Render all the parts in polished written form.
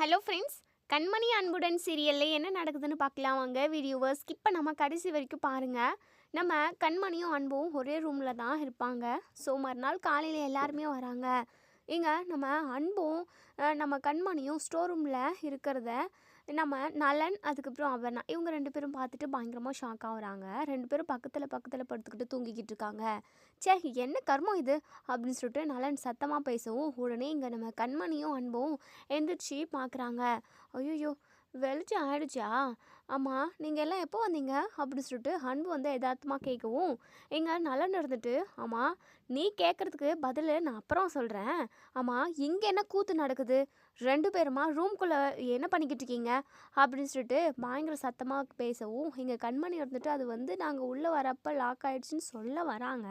Hello friends, கண்மணி அன்புடன் சீரியலில் என்ன நடக்குதுன்னு பார்க்கலாம் வாங்க. வீடியோவை ஸ்கிப் பண்ணாமல் கடைசி வரைக்கும் பாருங்கள். நம்ம கண்மணியும் அன்பும் ஒரே ரூமில் தான் இருப்பாங்க. ஸோ மறுநாள் காலையில் எல்லாருமே வராங்க. இங்கே நம்ம அன்பும் நம்ம கண்மணியும் ஸ்டோர் ரூமில் இருக்கிறத நம்ம நலன் அதுக்கப்புறம் அவர்னா இவங்க 2 பேரும் பார்த்துட்டு பயங்கரமாக ஷாக் ஆகுறாங்க. 2 பேரும் பக்கத்தில் படுத்துக்கிட்டு தூங்கிக்கிட்டு இருக்காங்க. சே, என்ன கர்மம் இது அப்படின்னு சொல்லிட்டு நலன் சத்தமாக பேசவும் உடனே இங்கே நம்ம கண்மணியும் அன்பும் எந்திரிச்சு பார்க்குறாங்க. ஐயோ, வெளிச்சம் ஆயிடுச்சா? ஆமாம், நீங்கள் எல்லாம் எப்போ வந்தீங்க அப்படின்னு சொல்லிட்டு அன்பு வந்து எதார்த்தமாக கேட்கவும் எங்க நலன் இருந்துட்டு, ஆமாம் நீ கேட்குறதுக்கு பதில் நான் அப்புறம் சொல்கிறேன். ஆமாம், இங்கே என்ன கூத்து நடக்குது? 2 பேருமா ரூம்குள்ளே என்ன பண்ணிக்கிட்டு இருக்கீங்க அப்படின்னு சொல்லிட்டு பயங்கர சத்தமாக பேசவும் இங்கே கண்மணி இருந்துட்டு அது வந்து நாங்கள் உள்ளே வரப்போ லாக் ஆகிடுச்சின்னு சொல்ல வராங்க.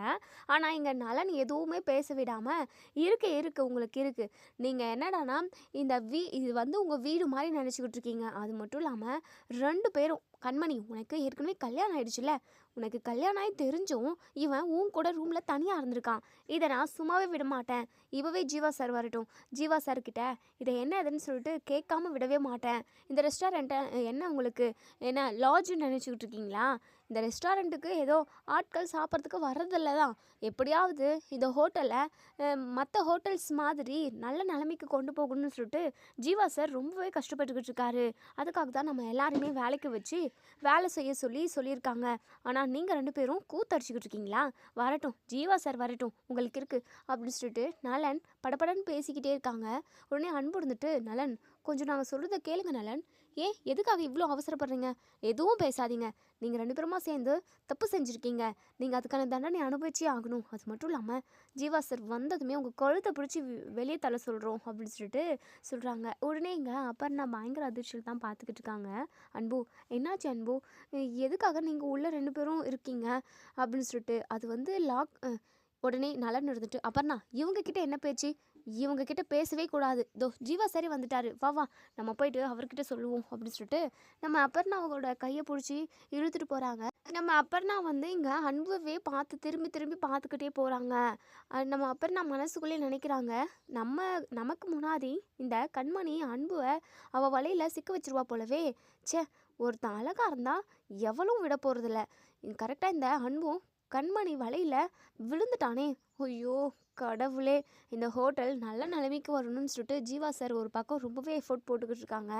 ஆனால் இங்கே நலன் எதுவுமே பேச விடாமல் இருக்கு உங்களுக்கு இருக்குது. நீங்கள் என்னடானா இது வந்து உங்கள் வீடு மாதிரி நினச்சிக்கிட்டு இருக்கீங்க. அது மட்டும் இல்லாமல் 2 பேரும் கண்மணி உனக்கு ஏற்கனவே கல்யாணம் ஆயிடுச்சுல்ல, உனக்கு கல்யாணம் ஆகி தெரிஞ்சும் இவன் உன் கூட ரூமில் தனியாக இருந்திருக்கான். இதை நான் சும்மாவே விட மாட்டேன். இப்போவே ஜீவா சார் வரட்டும், ஜீவா சார்கிட்ட இதை என்ன எதுன்னு சொல்லிட்டு கேட்காம விடவே மாட்டேன். இந்த ரெஸ்டாரண்ட்டை என்ன உங்களுக்கு என்ன லாட்ஜுன்னு நினச்சிக்கிட்டு இருக்கீங்களா? இந்த ரெஸ்டாரண்ட்டுக்கு ஏதோ ஆட்கள் சாப்பிட்றதுக்கு வர்றதில்ல தான். எப்படியாவது இந்த ஹோட்டலை மற்ற ஹோட்டல்ஸ் மாதிரி நல்ல நிலைமைக்கு கொண்டு போகணும்னு சொல்லிட்டு ஜீவா சார் ரொம்பவே கஷ்டப்பட்டுக்கிட்டு இருக்காரு. அதுக்காக தான் நம்ம எல்லாருமே வேலைக்கு வச்சு வேலை செய்ய சொல்லியிருக்காங்க. ஆனால் நீங்கள் 2 பேரும் கூத்தடிச்சிக்கிட்டு இருக்கீங்களா? வரட்டும், ஜீவா சார் வரட்டும், உங்களுக்கு இருக்குது அப்படின்னு சொல்லிட்டு நலன் படப்படன்னு பேசிக்கிட்டே இருக்காங்க. உடனே அன்பு இருந்துட்டு, நலன் கொஞ்சம் நாங்கள் சொல்கிறத கேளுங்க நலன். ஏன் எதுக்காக இவ்வளோ அவசரப்படுறீங்க? எதுவும் பேசாதீங்க. நீங்கள் 2 பேருமா சேர்ந்து தப்பு செஞ்சுருக்கீங்க. நீங்கள் அதுக்கான தண்டனை அனுபவிச்சே ஆகணும். அது மட்டும் இல்லாமல் ஜீவா சார் வந்ததுமே உங்கள் கழுத்தை பிடிச்சி வெளியே தள்ள சொல்கிறோம் அப்படின்னு சொல்லிட்டு சொல்கிறாங்க. உடனே இங்கே அப்புறம் நான் பயங்கர அதிர்ச்சியில் தான் பார்த்துக்கிட்டு இருக்காங்க. அன்பு, என்னாச்சு அன்பு? எதுக்காக நீங்கள் உள்ள 2 பேரும் இருக்கீங்க அப்படின்னு சொல்லிட்டு அது வந்து உடனே நலன் இருந்துட்டு, அபர்ணா இவங்கக்கிட்ட என்ன பேச்சு? இவங்கக்கிட்ட பேசவே கூடாது. ஜீவா சரி வந்துட்டாரு, வா வா நம்ம போயிட்டு அவர்கிட்ட சொல்லுவோம் அப்படின்னு சொல்லிட்டு நம்ம அபர்ணாவோட கையை பிடிச்சி இழுத்துட்டு போகிறாங்க. நம்ம அபர்ணா வந்து இங்கே அன்புவே பார்த்து திரும்பி பார்த்துக்கிட்டே போகிறாங்க. நம்ம அபர்ணா மனசுக்குள்ளே நினைக்கிறாங்க, நமக்கு முன்னாடி இந்த கண்மணி அன்புவை அவள் வலையில் சிக்க வச்சிருவா போலவே. சே, ஒருத்தன் அழகாக இருந்தால் எவளும் விட போகிறதில்ல. கரெக்டாக இந்த அன்பும் கண்மணி வலையில் விழுந்துட்டானே. ஐயோ கடவுளே, இந்த ஹோட்டல் நல்ல நிலைமைக்கு வரணும்னு சொல்லிட்டு ஜீவா சார் ஒரு பக்கம் ரொம்பவே எஃபோர்ட் போட்டுக்கிட்டு இருக்காங்க.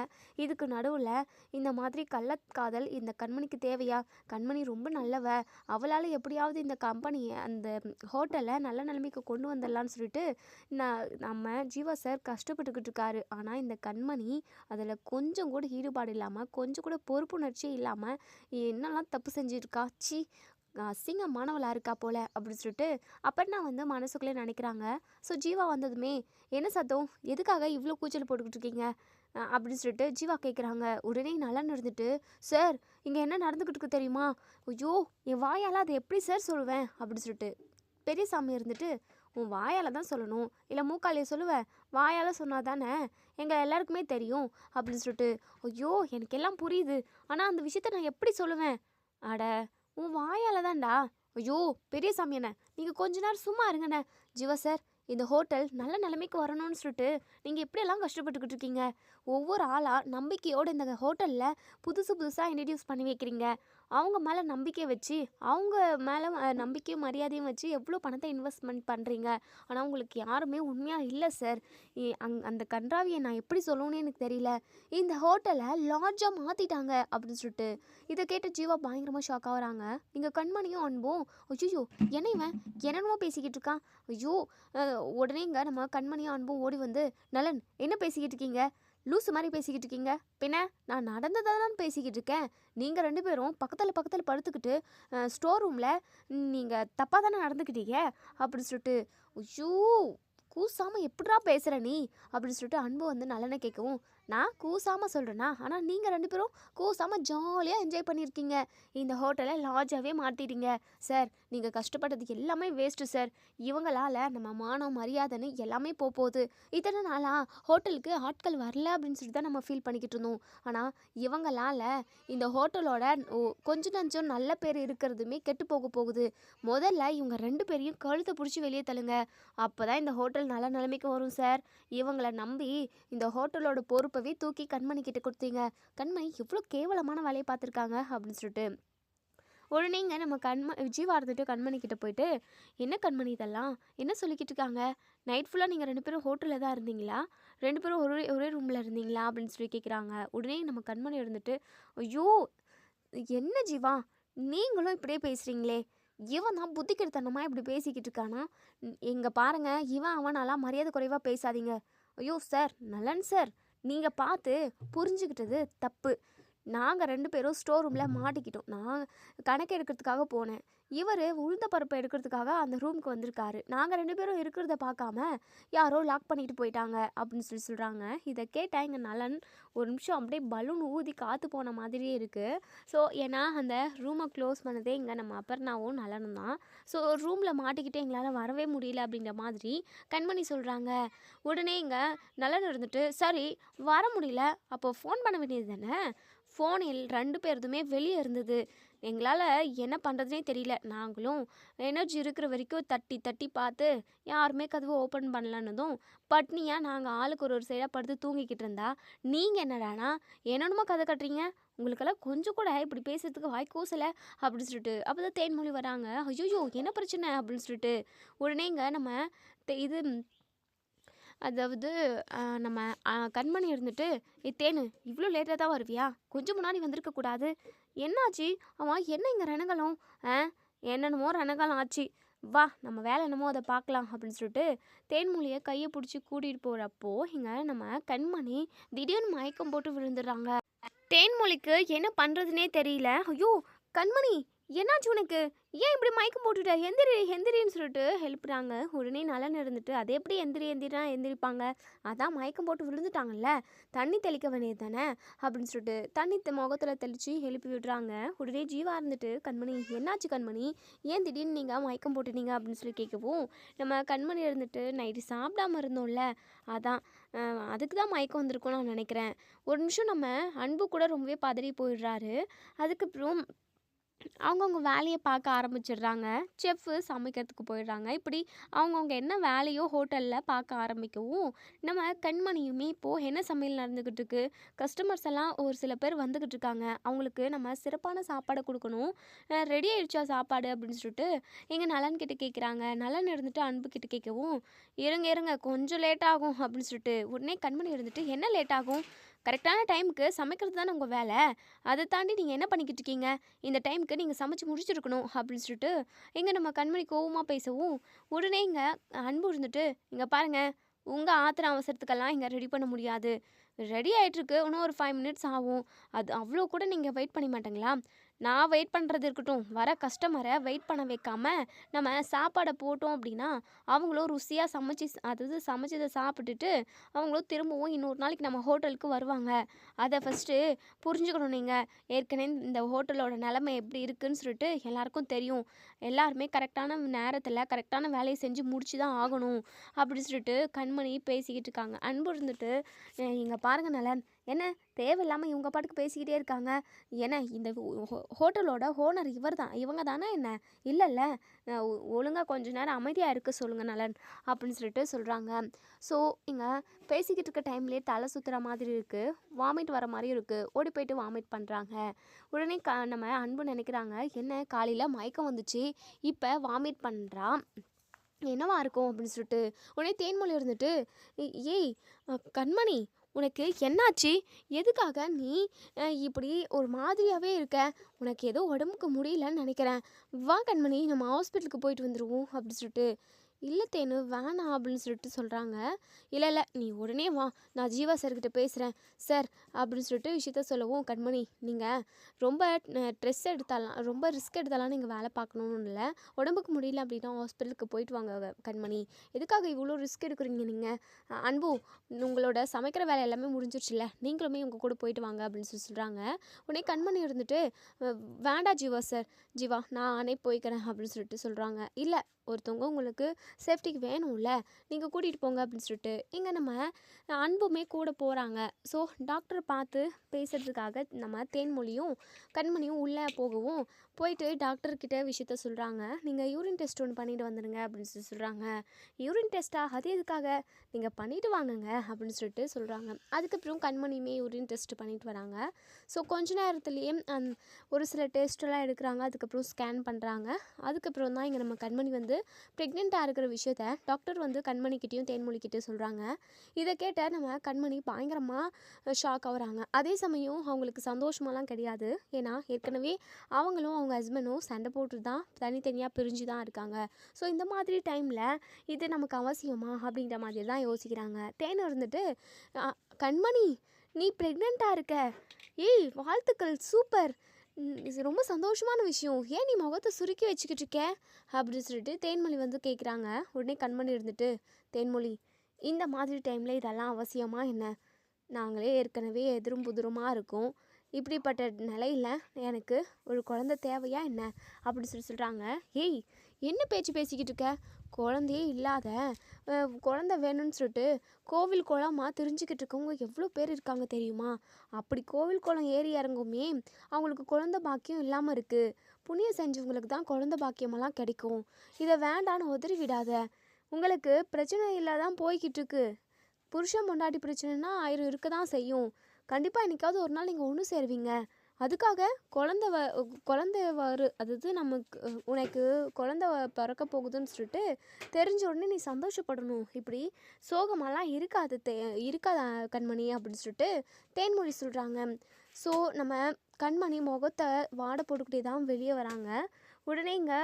இதுக்கு நடுவில் இந்த மாதிரி கள்ளக்காதல் இந்த கண்மணிக்கு தேவையா? கண்மணி ரொம்ப நல்லவ, அவளால் எப்படியாவது இந்த கம்பெனியை அந்த ஹோட்டலை நல்ல நிலைமைக்கு கொண்டு வந்துடலான்னு சொல்லிட்டு நம்ம ஜீவா சார் கஷ்டப்பட்டுக்கிட்டு இருக்காரு. ஆனால் இந்த கண்மணி அதில் கொஞ்சம் கூட ஈடுபாடு இல்லாமல், கொஞ்சம் கூட பொறுப்புணர்ச்சியே இல்லாமல் என்னெல்லாம் தப்பு செஞ்சுருக்கா. சி, அசிங்கமானவளாக இருக்கா போல அப்படின்னு சொல்லிட்டு அப்புறம் வந்து மனசுக்குள்ளே நினைக்கிறாங்க. ஸோ ஜீவா வந்ததுமே, என்ன சத்தம், எதுக்காக இவ்வளோ கூச்சல் போட்டுக்கிட்டு இருக்கீங்க அப்படின்னு சொல்லிட்டு ஜீவா கேட்குறாங்க. உடனே நலன் இருந்துட்டு, சார் இங்கே என்ன நடந்துக்கிட்டு இருக்கு தெரியுமா? ஐயோ, என் வாயால் அதை எப்படி சார் சொல்லுவேன் அப்படின்னு சொல்லிட்டு பெரியசாமி இருந்துட்டு, உன் வாயால் தான் சொல்லணும், இல்லை மூக்காலையை சொல்லுவேன்? வாயால் சொன்னால் தானே எங்கள் எல்லாருக்குமே தெரியும் அப்படின்னு சொல்லிட்டு. ஐயோ, எனக்கு எல்லாம் புரியுது, ஆனால் அந்த விஷயத்த நான் எப்படி சொல்லுவேன்? அட, உன் வாயால் தான்டா. ஐயோ பெரியசாமி அண்ணே, நீங்கள் கொஞ்ச நேரம் சும்மா இருங்கண்ணே. ஜீவா சார், இந்த ஹோட்டல் நல்ல நிலைமைக்கு வரணும்னு சொல்லிட்டு நீங்கள் எப்படியெல்லாம் கஷ்டப்பட்டுக்கிட்டு இருக்கீங்க. ஒவ்வொரு ஆளாக நம்பிக்கையோடு இந்த ஹோட்டலில் புதுசாக இன்ட்ரடியூஸ் பண்ணி வைக்கிறீங்க. அவங்க மேலே நம்பிக்கை வச்சு, அவங்க மேலே நம்பிக்கையும் மரியாதையும் வச்சு எவ்வளோ பணத்தை இன்வெஸ்ட்மெண்ட் பண்ணுறீங்க. ஆனால் உங்களுக்கு யாருமே உண்மையாக இல்லை சார். அந்த கன்றாவியை நான் எப்படி சொல்லணும்னு எனக்கு தெரியல. இந்த ஹோட்டலை லாட்ஜாக மாற்றிட்டாங்க அப்படின்னு சொல்லிட்டு இதை கேட்டு ஜீவா பயங்கரமாக ஷாக் ஆகுறாங்க. இங்கே கண்மணியும் அன்பும், ஐயோ என்ன இவன் என்னென்னமோ பேசிக்கிட்டு இருக்கான். ஐயோ, உடனே இங்கே நம்ம கண்மணியும் அன்பும் ஓடி வந்து, நலன் என்ன பேசிக்கிட்டு இருக்கீங்க? லூஸு மாதிரி பேசிக்கிட்டு இருக்கீங்க. பின்ன நான் நடந்ததை தான் பேசிக்கிட்டு இருக்கேன். நீங்கள் 2 பேரும் பக்கத்தில் படுத்துக்கிட்டு ஸ்டோர் ரூமில் நீங்கள் தப்பாக தானே நடந்துக்கிட்டீங்க அப்படின்னு சொல்லிட்டு. ஐயோ, கூசாமல் எப்படிடா பேசுகிற நீ அப்படின்னு சொல்லிட்டு அன்பு வந்து நலனை கேட்கவும், நான் கூசாமல் சொல்கிறேன்னா, ஆனால் நீங்கள் 2 பேரும் கூசாமல் ஜாலியாக என்ஜாய் பண்ணியிருக்கீங்க. இந்த ஹோட்டலை லாட்ஜாகவே மாற்றிட்டீங்க. சார், நீங்கள் கஷ்டப்பட்டது எல்லாமே வேஸ்ட்டு சார். இவங்களால் நம்ம மானம் மரியாதைன்னு எல்லாமே போகுது. இத்தனை நாளாக ஹோட்டலுக்கு ஆட்கள் வரல அப்படின்னு சொல்லிட்டு தான் நம்ம ஃபீல் பண்ணிக்கிட்டு இருந்தோம். ஆனால் இவங்களால் இந்த ஹோட்டலோட கொஞ்சம் நஞ்சம் நல்ல பேர் இருக்கிறதுமே கெட்டு போகுது. முதல்ல இவங்க 2 பேரையும் கழுத்தை பிடிச்சி வெளியே தள்ளுங்க. அப்போ தான் இந்த ஹோட்டல் ஹோட்டல் நல்ல நிலைமைக்கு வரும் சார். இவங்கள நம்பி இந்த ஹோட்டலோட பொறுப்பவே தூக்கி கண்மணி கிட்ட கொடுத்தீங்க. கண்மணி எவ்வளோ கேவலமான வேலையை பார்த்துருக்காங்க அப்படின்னு சொல்லிட்டு உடனேங்க நம்ம ஜீவா இருந்துட்டு கண்மணி கிட்ட போயிட்டு, என்ன கண்மணி இதெல்லாம் என்ன சொல்லிக்கிட்டு இருக்காங்க? நைட் ஃபுல்லாக நீங்கள் 2 பேரும் ஹோட்டலில் தான் இருந்தீங்களா? 2 பேரும் ஒரே ஒரே ரூமில் இருந்தீங்களா அப்படின்னு சொல்லி கேட்குறாங்க. உடனே நம்ம கண்மணி இருந்துட்டு, ஐயோ என்ன ஜீவா நீங்களும் இப்படியே பேசுகிறீங்களே, இவன் தான் புத்தி கெடுத்தனமாக இப்படி பேசிக்கிட்டு இருக்கானா? இங்கே பாருங்க, இவன் அவனாலாம் மரியாதை குறைவாக பேசாதீங்க. ஐயோ சார், நலன் சார், நீங்கள் பார்த்து புரிஞ்சுக்கிட்டது தப்பு. நாங்கள் 2 பேரும் ஸ்டோர் ரூமில் மாட்டிக்கிட்டோம். நான் கணக்கு எடுக்கிறதுக்காக போனேன். இவர் உளுந்த பருப்பை எடுக்கிறதுக்காக அந்த ரூமுக்கு வந்திருக்காரு. நாங்கள் 2 பேரும் இருக்கிறத பார்க்காம யாரோ லாக் பண்ணிட்டு போயிட்டாங்க அப்படின்னு சொல்லி சொல்கிறாங்க. இதை கேட்டால் எங்கள் நலன் ஒரு நிமிஷம் அப்படியே பலூன் ஊதி காற்று போன மாதிரியே இருக்குது. ஸோ ஏன்னா அந்த ரூமை க்ளோஸ் பண்ணதே இங்கே நம்ம அபர்ணாவும் நலனும் தான். ஸோ ரூமில் மாட்டிக்கிட்டு எங்களால் வரவே முடியல அப்படின்ற மாதிரி கண்மணி சொல்கிறாங்க. உடனே இங்கே நலன் இருந்துட்டு, சரி வர முடியல அப்போ ஃபோன் பண்ண வேண்டியது தானே. ஃபோனில் 2 பேருதுமே வெளியே இருந்தது. எங்களால் என்ன பண்ணுறதுனே தெரியல. நாங்களும் எனர்ஜி இருக்கிற வரைக்கும் தட்டி தட்டி பார்த்து யாருமே கதவை ஓப்பன் பண்ணலன்னதும் பட்னியாக நாங்கள் ஆளுக்கு ஒரு சைடாக படுத்து தூங்கிக்கிட்டு இருந்தா நீங்கள் என்னடானா என்னென்னமோ கதை கட்டுறீங்க, உங்களுக்கெல்லாம் கொஞ்சம் கூட இப்படி பேசுறதுக்கு வாய் கூசலை அப்படின்னு சொல்லிட்டு அப்போ தான் தேன்மொழி வராங்க. ஐயோ என்ன பிரச்சனை அப்படின்னு சொல்லிட்டு உடனேங்க நம்ம இது அதாவது நம்ம கண்மணி இருந்துட்டு, தேனு இவ்வளோ லேட்டாக தான் வருவியா? கொஞ்சம் முன்னாடி வந்திருக்க கூடாது. என்னாச்சு? அவன் என்ன இங்கே ரணகலம்? என்னென்னமோ ரணகலம் ஆச்சு. வா நம்ம வேலை என்னமோ அதை பார்க்கலாம் அப்படின்னு சொல்லிட்டு தேன்மொழியை கையை பிடிச்சி கூட்டிகிட்டு போகிறப்போ இங்கே நம்ம கண்மணி திடீர்னு மயக்கம் போட்டு விழுந்துடுறாங்க. தேன்மொழிக்கு என்ன பண்ணுறதுனே தெரியல. ஐயோ கண்மணி என்னாச்சு உனக்கு? ஏன் இப்படி மயக்கம் போட்டுட்ட? எந்திரி எந்திரின்னு சொல்லிட்டு எழுப்புறாங்க. உடனே நலன் இருந்துட்டு, அது எப்படி எந்திரினா எந்திரிப்பாங்க? அதான் மயக்கம் போட்டு விழுந்துட்டாங்கல்ல, தண்ணி தெளிக்க வேண்டியது தானே அப்படின்னு சொல்லிட்டு தண்ணி முகத்தில் தெளித்து எழுப்பி விடுறாங்க. உடனே ஜீவா இருந்துட்டு, கண்மணி என்னாச்சு கண்மணி, ஏன் திடீர்னு நீங்கள் மயக்கம் போட்டுட்டீங்க அப்படின்னு சொல்லி கேட்கவும் நம்ம கண்மணி இருந்துட்டு, நைட்டு சாப்பிடாம இருந்தோம்ல அதான் அதுக்கு தான் மயக்கம் வந்திருக்கும்னு நான் நினைக்கிறேன். ஒரு நிமிஷம் நம்ம அன்பு கூட ரொம்பவே பதறி போயிடுறாரு. அதுக்கப்புறம் அவங்கவுங்க வேலையை பார்க்க ஆரம்பிச்சிடுறாங்க. செஃப்பு சமைக்கிறதுக்கு போயிடுறாங்க. இப்படி அவங்கவுங்க என்ன வேலையோ ஹோட்டலில் பார்க்க ஆரம்பிக்கவும் நம்ம கண்மணியுமே இப்போது என்ன சமையல் நடந்துக்கிட்டு இருக்கு, கஸ்டமர்ஸ் எல்லாம் ஒரு சில பேர் வந்துக்கிட்டு இருக்காங்க, அவங்களுக்கு நம்ம சிறப்பான சாப்பாடை கொடுக்கணும், ரெடி ஆயிடுச்சா சாப்பாடு அப்படின்னு சொல்லிட்டு எங்கள் நலன் கிட்ட கேட்குறாங்க. நலன் இருந்துட்டு அன்பு கிட்ட கேட்கவும், இருங்க இருங்க கொஞ்சம் லேட் ஆகும் அப்படின்னு சொல்லிட்டு உடனே கண்மணி இருந்துட்டு, என்ன லேட் ஆகும், கரெக்டான டைமுக்கு சமைக்கிறது தானே உங்கள் வேலை, அதை தாண்டி நீங்கள் என்ன பண்ணிக்கிட்டு இருக்கீங்க, இந்த டைமுக்கு நீங்கள் சமைச்சு முடிச்சிருக்கணும் அப்படின்னு சொல்லிட்டு எங்கே நம்ம கண்மணி கோவமாக பேசவும் உடனே இங்கே அன்பு இருந்துட்டு, இங்கே பாருங்கள் உங்கள் ஆத்திர அவசரத்துக்கெல்லாம் இங்கே ரெடி பண்ண முடியாது, ரெடி ஆகிட்டுருக்கு, இன்னும் ஒரு 5 மினிட்ஸ் ஆகும், அது அவ்வளோ கூட நீங்கள் வெயிட் பண்ண மாட்டீங்களா? நான் வெயிட் பண்ணுறது இருக்கட்டும், வர கஸ்டமரை வெயிட் பண்ண வைக்காம நம்ம சாப்பாடை போட்டோம் அப்படின்னா அவங்களும் ருசியாக அதாவது சமைச்சதை சாப்பிட்டுட்டு அவங்களும் திரும்பவும் இன்னொரு நாளைக்கு நம்ம ஹோட்டலுக்கு வருவாங்க. அதை ஃபஸ்ட்டு புரிஞ்சுக்கணும். நீங்கள் ஏற்கனவே இந்த ஹோட்டலோட நிலைமை எப்படி இருக்குன்னு சொல்லிட்டு எல்லாருக்கும் தெரியும். எல்லாருமே கரெக்டான நேரத்தில் கரெக்டான வேலையை செஞ்சு முடிச்சு தான் ஆகணும் அப்படின்னு சொல்லிட்டு கண்மணி பேசிக்கிட்டு இருக்காங்க. அன்பு இருந்துட்டு, இங்கே பாருங்க நலன், என்ன தேவையில்லாமல் இவங்க பாட்டுக்கு பேசிக்கிட்டே இருக்காங்க, ஏன்னா இந்த ஹோட்டலோட ஓனர் இவங்க தானே என்ன, இல்லைல்ல ஒழுங்காக கொஞ்ச நேரம் அமைதியாக இருக்க சொல்லுங்கள் நலன் அப்படின்னு சொல்லிட்டு சொல்கிறாங்க. ஸோ இங்கே பேசிக்கிட்டு இருக்க டைம்லேயே தலை சுற்றுற மாதிரி இருக்குது, வாமிட் வர மாதிரியும் இருக்குது, ஓடி போயிட்டு வாமிட் பண்ணுறாங்க. உடனே நம்ம அன்பு நினைக்கிறாங்க, என்ன காலையில் மயக்கம் வந்துச்சு இப்போ வாமிட் பண்ணுறான், என்னவா இருக்கும் அப்படின்னு சொல்லிட்டு உடனே தேன்மொழி இருந்துட்டு, ஏய் கண்மணி உனக்கு என்னாச்சு, எதுக்காக நீ இப்படி ஒரு மாதிரியாகவே இருக்க, உனக்கு ஏதோ உடம்புக்கு முடியலன்னு நினைக்கிறேன், வா கண்மணி நம்ம ஹாஸ்பிட்டலுக்கு போயிட்டு வந்துடுவோம் அப்படின்னு சொல்லிட்டு, இல்லை தேனு வேணாம் அப்படின்னு சொல்லிட்டு சொல்கிறாங்க. இல்லை இல்லை நீ உடனே வா, நான் ஜீவா சார்கிட்ட பேசுகிறேன் சார் அப்படின்னு சொல்லிட்டு விஷயத்த சொல்லவும், கண்மணி நீங்கள் ரொம்ப ரொம்ப ரிஸ்க் எடுத்தாலாம் நீங்கள் வேலை பார்க்கணுன்னு இல்லை, உடம்புக்கு முடியல அப்படின்னா ஹாஸ்பிட்டலுக்கு போயிட்டு வாங்க கண்மணி, எதுக்காக இவ்வளோ ரிஸ்க் எடுக்கிறீங்க நீங்கள், அன்பு உங்களோட சமைக்கிற வேலை எல்லாமே முடிஞ்சிருச்சுல்ல, நீங்களுமே உங்கள் கூட போயிட்டு வாங்க அப்படின்னு சொல்லி சொல்கிறாங்க. உடனே கண்மணி இருந்துட்டு, வேண்டாம் ஜீவா சார், ஜீவா நானே போய்க்கிறேன் அப்படின்னு சொல்லிட்டு சொல்கிறாங்க. இல்லை ஒருத்தவங்க உங்களுக்கு சேஃப்டிக்கு வேணும்ல, நீங்கள் கூட்டிகிட்டு போங்க அப்படின்னு சொல்லிட்டு இங்கே நம்ம அன்புமே கூட போகிறாங்க. ஸோ டாக்டரை பார்த்து பேசுகிறதுக்காக நம்ம தேன்மொழியும் கண்மணியும் உள்ளே போகவும் போயிட்டு டாக்டர்கிட்ட விஷயத்த சொல்கிறாங்க. நீங்கள் யூரின் டெஸ்ட் ஒன்று பண்ணிட்டு வந்துடுங்க அப்படின்னு சொல்லி சொல்கிறாங்க. யூரின் டெஸ்ட்டா? அது எதுக்காக? நீங்கள் பண்ணிட்டு வாங்குங்க அப்படின்னு சொல்லிட்டு சொல்கிறாங்க. அதுக்கப்புறம் கண்மணியுமே யூரின் டெஸ்ட் பண்ணிட்டு வராங்க. ஸோ கொஞ்ச நேரத்துலேயே ஒரு சில டெஸ்ட்டெல்லாம் எடுக்கிறாங்க. அதுக்கப்புறம் ஸ்கேன் பண்ணுறாங்க. அதுக்கப்புறம் தான் இங்கே நம்ம கண்மணி வந்து ப்ரெக்னெண்ட்டாக இருக்கிற விஷயத்த டாக்டர் வந்து கண்மணிக்கிட்டேயும் தேன்மொழிக்கிட்டேயும் சொல்கிறாங்க. இதை கேட்ட நம்ம கண்மணி பயங்கரமாக ஷாக் ஆகுறாங்க. அதே சமயம் அவங்களுக்கு சந்தோஷமெல்லாம் கிடையாது. ஏன்னா ஏற்கனவே அவங்களும் அவங்க ஹஸ்பண்டும் சண்டை போட்டு தான் தனித்தனியாக பிரிஞ்சு தான் இருக்காங்க. ஸோ இந்த மாதிரி டைமில் இது நமக்கு அவசியமா அப்படின்ற மாதிரி தான் யோசிக்கிறாங்க. தேன் இருந்துட்டு கண்மணி நீ ப்ரெக்னெண்ட்டாக இருக்க, ஏய் வாழ்த்துக்கள், சூப்பர், இது ரொம்ப சந்தோஷமான விஷயம், ஏன் நீ முகத்தை சுருக்கி வச்சுக்கிட்டு இருக்க அப்படின்னு சொல்லிட்டு தேன்மொழி வந்து கேட்குறாங்க. உடனே கண்மணி இருந்துட்டு தேன்மொழி இந்த மாதிரி டைமில் இதெல்லாம் அவசியமா என்ன? நாங்களே ஏற்கனவே எதிரும் புதிருமாக இருக்கோம். இப்படிப்பட்ட நிலையில் எனக்கு ஒரு குழந்தை தேவையா என்ன அப்படின்னு சொல்கிறாங்க. ஏய் என்ன பேச்சு பேசிக்கிட்டு இருக்க? குழந்தையே இல்லாத குழந்தை வேணும்னு சொல்லிட்டு கோவில் குளமாக தெரிஞ்சுக்கிட்டு இருக்கவங்க எவ்வளோ பேர் இருக்காங்க தெரியுமா? அப்படி கோவில் குளம் ஏறி இறங்குமே அவங்களுக்கு குழந்தை பாக்கியம் இல்லாமல் இருக்குது. புண்ணியம் செஞ்சவங்களுக்கு தான் குழந்தை பாக்கியமெல்லாம் கிடைக்கும். இதை வேண்டான்னு உதறி விடாத. உங்களுக்கு பிரச்சனை இல்லை தான் போய்கிட்டு இருக்கு. புருஷன் பொண்டாட்டி பிரச்சனைனா 1000 இருக்க தான் செய்யும். கண்டிப்பாக என்றைக்காவது ஒரு நாள் நீங்கள் ஒன்று சேருவீங்க. அதுக்காக குழந்தை அதாவது நமக்கு உனக்கு குழந்தை பிறக்க போகுதுன்னு சொல்லிட்டு தெரிஞ்ச உடனே நீ சந்தோஷப்படணும். இப்படி சோகமெல்லாம் இருக்காத கண்மணி அப்படின்னு சொல்லிட்டு தேன்மொழி சொல்கிறாங்க. ஸோ நம்ம கண்மணி முகத்தை வாட போட்டுக்கிட்டே தான் வெளியே வராங்க. உடனே இங்கே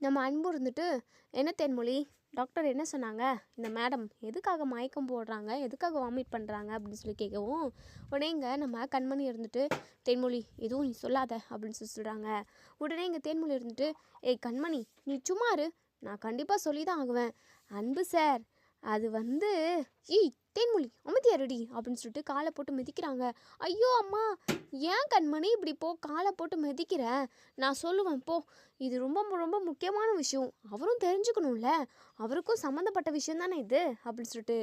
நம்ம அன்பு இருந்துட்டு என்ன தேன்மொழி, டாக்டர் என்ன சொன்னாங்க? இந்த மேடம் எதுக்காக மயக்கம் போடுறாங்க, எதுக்காக வாமிட் பண்ணுறாங்க அப்படின்னு சொல்லி கேட்கவும் உடனே இங்கே நம்ம கண்மணி இருந்துட்டு தேன்மொழி எதுவும் நீ சொல்லாத அப்படின்னு சொல்கிறாங்க. உடனே இங்கே தேன்மொழி இருந்துட்டு ஏய் கண்மணி நீ சும்மா இரு, நான் கண்டிப்பாக சொல்லி தான் ஆகுவேன். அன்பு சார் அது வந்து ஈ தேன்மொழி அமைதியாருடி அப்படின்னு சொல்லிட்டு காலை போட்டு மிதிக்கிறாங்க. ஐயோ அம்மா, ஏன் கண்மணி இப்படி காலை போட்டு மிதிக்கிறேன்? நான் சொல்லுவேன் போ, இது ரொம்ப ரொம்ப முக்கியமான விஷயம், அவரும் தெரிஞ்சுக்கணும்ல, அவருக்கும் சம்மந்தப்பட்ட விஷயம் தானே இது அப்படின்னு சொல்லிட்டு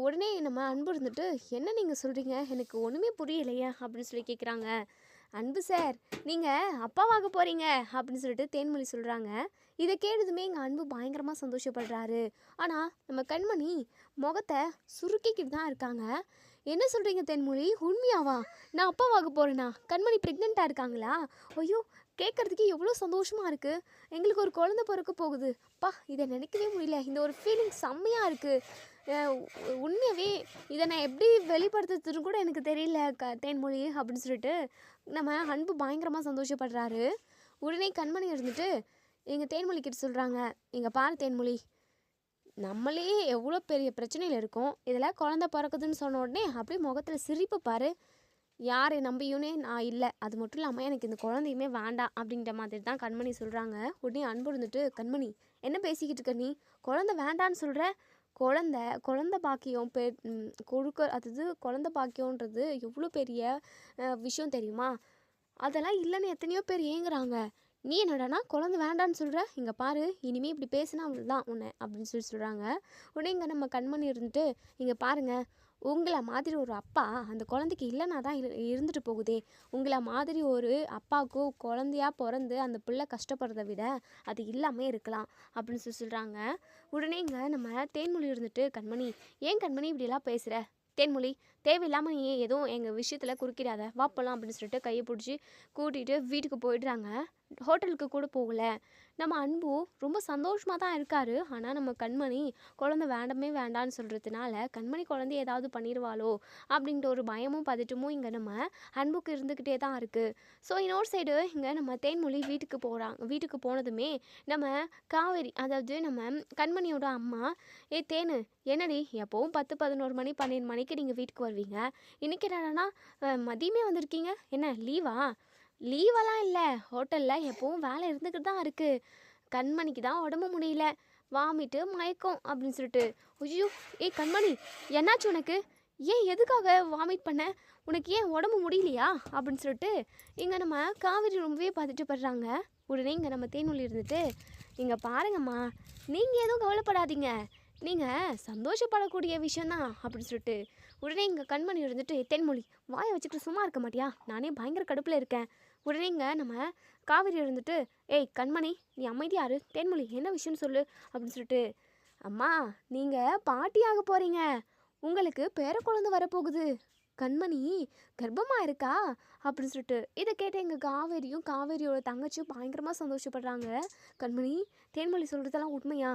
உடனே நம்ம அன்பு இருந்துட்டு என்ன நீங்கள் சொல்கிறீங்க, எனக்கு ஒன்றுமே புரியலையே அப்படின்னு சொல்லி கேட்குறாங்க. அன்பு சார் நீங்கள் அப்பாவாக போகிறீங்க அப்படின்னு சொல்லிட்டு தேன்மொழி சொல்கிறாங்க. இதை கேட்டதுமே எங்கள் அன்பு பயங்கரமாக சந்தோஷப்படுறாரு. ஆனால் நம்ம கண்மணி முகத்தை சுருக்கிக்கிட்டு தான் இருக்காங்க. என்ன சொல்கிறீங்க தேன்மொழி, உண்மையாவா? நான் அப்பாவாக போகிறேனா? கண்மணி ப்ரெக்னெண்ட்டாக இருக்காங்களா? ஐயோ கேட்குறதுக்கு எவ்வளோ சந்தோஷமாக இருக்குது. எங்களுக்கு ஒரு குழந்தை பிறக்க போகுது. அப்பா இதை நினைக்கவே முடியல. இந்த ஒரு ஃபீலிங் செம்மையாக இருக்குது. உண்மையாகவே இதை நான் எப்படி வெளிப்படுத்துறதுன்னு கூட எனக்கு தெரியல தேன்மொழி அப்படின்னு சொல்லிட்டு நம்ம அன்பு பயங்கரமாக சந்தோஷப்படுறாரு. உடனே கண்மணி இருந்துட்டு எங்கள் தேன்மொழிக்கிட்ட சொல்கிறாங்க, இங்கே பாரு தேன்மொழி, நம்மளே எவ்வளோ பெரிய பிரச்சனையில் இருக்கோம், இதில் குழந்தை பிறக்குதுன்னு சொன்ன உடனே அப்படியே முகத்தில் சிரிப்பு பாரு, யாரை நம்பியுனே நான் இல்லை, அது மட்டும் இல்லாமல் எனக்கு இந்த குழந்தையுமே வேண்டாம் அப்படின்ற மாதிரி தான் கண்மணி சொல்கிறாங்க. உடனே அன்பு இருந்துட்டு கண்மணி என்ன பேசிக்கிட்டு இருக்க நீ, குழந்தை வேண்டான்னு சொல்கிற? குழந்தை பாக்கியம் அதாவது குழந்தை பாக்கியன்றது எவ்வளோ பெரிய விஷயம் தெரியுமா? அதெல்லாம் இல்லைன்னு எத்தனையோ பேர் ஏங்குறாங்க. நீ என்னடானா குழந்தை வேண்டான்னு சொல்கிற? இங்கே பாரு, இனிமேல் இப்படி பேசினா அவ்வளோதான் உன்னை அப்படின்னு சொல்கிறாங்க. உடனே இங்கே நம்ம கண்மணி இருந்துட்டு இங்கே பாருங்கள், உங்களை மாதிரி ஒரு அப்பா அந்த குழந்தைக்கு இல்லைனா தான் இருந்துட்டு போகுதே. உங்களை மாதிரி ஒரு அப்பாவுக்கும் குழந்தையா பிறந்து அந்த பிள்ளை கஷ்டப்படுறத விட அது இல்லாமல் இருக்கலாம் அப்படின்னு சொல்கிறாங்க. உடனே இங்கே நம்ம தேன்மொழி இருந்துட்டு கண்மணி ஏன் கண்மணி இப்படிலாம் பேசுகிற? தேன்மொழி தேவையில்லாமல் நீ எதுவும் எங்கள் விஷயத்தில் குறுக்கிடாத, வாப்பலாம் அப்படின்னு சொல்லிட்டு கையை பிடிச்சி கூட்டிகிட்டு வீட்டுக்கு போயிடுறாங்க. ஹோட்டலுக்கு கூட போகல. நம்ம அன்பு ரொம்ப சந்தோஷமாக தான் இருக்காரு. ஆனால் நம்ம கண்மணி குழந்தை வேண்டான்னு சொல்கிறதுனால கண்மணி குழந்தை ஏதாவது பண்ணிடுவாளோ அப்படின்ற ஒரு பயமும் பதட்டமும் இங்கே நம்ம அன்புக்கு இருந்துக்கிட்டே தான் இருக்குது. ஸோ இன்னொரு சைடு இங்கே நம்ம தேன்மொழி வீட்டுக்கு போனதுமே நம்ம காவேரி, அதாவது நம்ம கண்மணியோட அம்மா, தேனு என்னடி எப்போவும் 10-11 மணி 12 மணிக்கு நீங்கள் வீட்டுக்கு வருவீங்க, இன்றைக்கி என்னன்னா மதியமே வந்திருக்கீங்க, என்ன லீவா? லீவெல்லாம் இல்லை, ஹோட்டலில் எப்போவும் வேலை இருந்துக்கிட்டு தான் இருக்குது. கண்மணிக்கு தான் உடம்பு முடியல, வாமிட்டு மயக்கம் அப்படின்னு சொல்லிட்டு. ஐயோ கண்மணி என்னாச்சு உனக்கு? ஏன் எதுக்காக வாமிட் பண்ண? உனக்கு ஏன் உடம்பு முடியலையா அப்படின்னு சொல்லிட்டு இங்கே நம்ம காவேரி ரொம்பவே பதட்டப்படுறாங்க. உடனே இங்கே நம்ம தேன்மொழி இருந்துட்டு இங்கே பாருங்கம்மா, நீங்கள் எதுவும் கவலைப்படாதீங்க, நீங்கள் சந்தோஷப்படக்கூடிய விஷயந்தான் அப்படின்னு சொல்லிட்டு உடனே இங்கே கண்மணி இருந்துட்டு, தென்மொழி வாயை வச்சுக்கிட்டு சும்மா இருக்க மாட்டியா, நானே பயங்கர கடுப்பில் இருக்கேன். உடனே இங்கே நம்ம காவிரி இருந்துட்டு, ஏய் கண்மணி நீ அமைதியாரு, தேன்மொழி என்ன விஷயம்னு சொல்லு அப்படின்னு சொல்லிட்டு, அம்மா நீங்கள் பாட்டியாக போகிறீங்க, உங்களுக்கு பேர குழந்தை வரப்போகுது, கண்மணி கர்ப்பமாக இருக்கா அப்படின்னு சொல்லிட்டு இதை கேட்ட எங்கள் காவேரியும் காவேரியோட தங்கச்சியும் பயங்கரமாக சந்தோஷப்படுறாங்க. கண்மணி, தேன்மொழி சொல்கிறதெல்லாம் உண்மையா?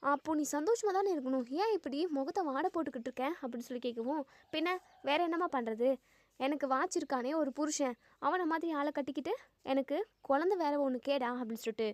அப்போ நீ சந்தோஷமாக தானே இருக்கணும், ஏன் இப்படி முகத்தை வாட போட்டுக்கிட்டு இருக்க அப்படின்னு சொல்லி கேட்கவும், பின்ன வேற என்னம்மா பண்ணுறது, எனக்கு வாச்சிருக்கானே ஒரு புருஷன், அவனை மாதிரி ஆளை கட்டிக்கிட்டு எனக்கு குழந்தை வேற ஒன்று கேடா அப்படின்னு சொல்லிட்டு